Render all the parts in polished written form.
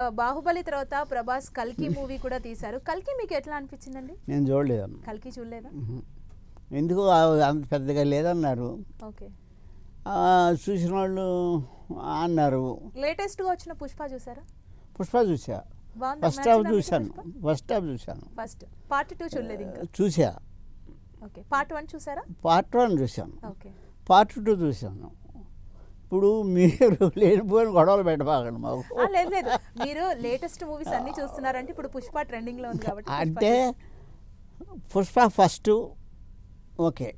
బాహుబలి తర్వాత ప్రభాస్ కల్కి మూవీ కూడా తీశారు. కల్కి మీకు ఎట్లా అనిపించిందండి? నేను చూడలేదన్న. కల్కి చూడలేదా? ఎందుకు అంత పెద్దగా లేదన్నారు. ఓకే. చూసిన వాళ్ళు అన్నారు. లేటెస్ట్గా వచ్చిన పుష్ప చూసారా? పుష్ప చూసా. బాగుందా? ఫస్ట్ హాఫ్ చూశాను. ఫస్ట్ హాఫ్ చూశాను. ఫస్ట్ పార్ట్ 2 చూడలేదు ఇంకా. చూసా. ఓకే. పార్ట్ 1 చూసారా? పార్ట్ 1 చూశాను. ఓకే. పార్ట్ 2 చూశాను. ఇప్పుడు మీరు లేనిపోయిన గొడవలు పెట్టబాకండి మాకు. లేదు లేదు, మీరు లేటెస్ట్ మూవీస్ అన్ని చూస్తున్నారంటే ఇప్పుడు పుష్ప ట్రెండింగ్ లో ఉంది కాబట్టి అంటే పుష్ప ఫస్ట్ ఓకే,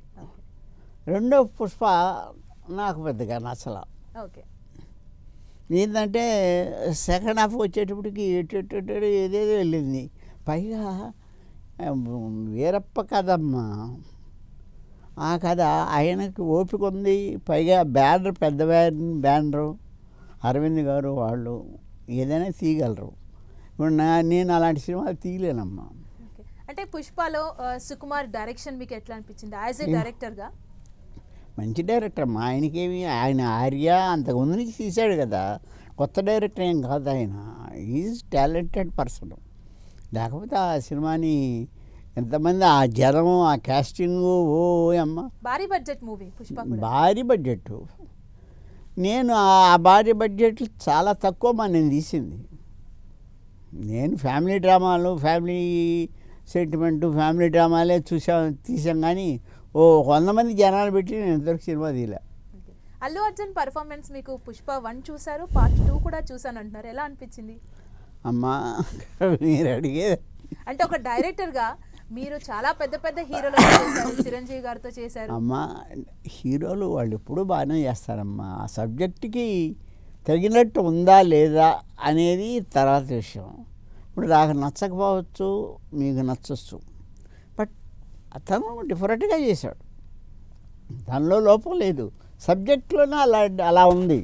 రెండో పుష్ప నాకు పెద్దగా నచ్చల. ఓకే. ఏంటంటే సెకండ్ హాఫ్ వచ్చేటప్పటికి ఏదేదో వెళ్ళింది. పైగా వీరప్ప కథమ్మా, ఆ కథ ఆయనకి ఓపిక ఉంది. పైగా బ్యానర్ పెద్ద బ్యానరు అరవింద్ గారు వాళ్ళు ఏదైనా తీయగలరు. ఇప్పుడు నేను అలాంటి సినిమాలు తీయలేనమ్మా. అంటే పుష్పలో సుకుమార్ డైరెక్షన్ మీకు ఎట్లా అనిపించింది యాజ్ ఏ డైరెక్టర్గా? మంచి డైరెక్టర్ అమ్మా. ఆయనకేమి, ఆయన ఆర్య అంతకుముందు నుంచి తీశాడు కదా, కొత్త డైరెక్టర్ ఏం కాదు ఆయన. Is talented person. లేకపోతే ఆ సినిమాని ఎంతమంది, ఆ జనం, ఆ కాస్టింగ్, ఓ అమ్మ. భారీ బడ్జెట్ మూవీ పుష్ప కూడా. భారీ బడ్జెట్. నేను ఆ భారీ బడ్జెట్ చాలా తక్కువ నేను తీసింది. నేను ఫ్యామిలీ డ్రామాలు, ఫ్యామిలీ సెంటిమెంటు, ఫ్యామిలీ డ్రామాలే తీసాం కానీ 100 మంది జనాలు పెట్టి నేను ఇంతవరకు సినిమా తీయలే. అల్లు అర్జున్ పర్ఫార్మెన్స్ మీకు పుష్ప 1 చూసారు, పార్ట్ 2 కూడా చూసాను అంటున్నారు, ఎలా అనిపించింది? అమ్మా మీరు అడిగేది అంటే ఒక డైరెక్టర్గా మీరు చాలా పెద్ద పెద్ద హీరోలు చేశారు, చిరంజీవి గారితో చేశారు. అమ్మా హీరోలు వాళ్ళు ఎప్పుడూ బాగానే చేస్తారమ్మా. ఆ సబ్జెక్టుకి తగినట్టు ఉందా లేదా అనేది తర్వాత విషయం. ఇప్పుడు నాకు నచ్చకపోవచ్చు, మీకు నచ్చచ్చు. బట్ అతను డిఫరెంట్గా చేశాడు, దానిలో లోపం లేదు. సబ్జెక్టులోనే అలా ఉంది.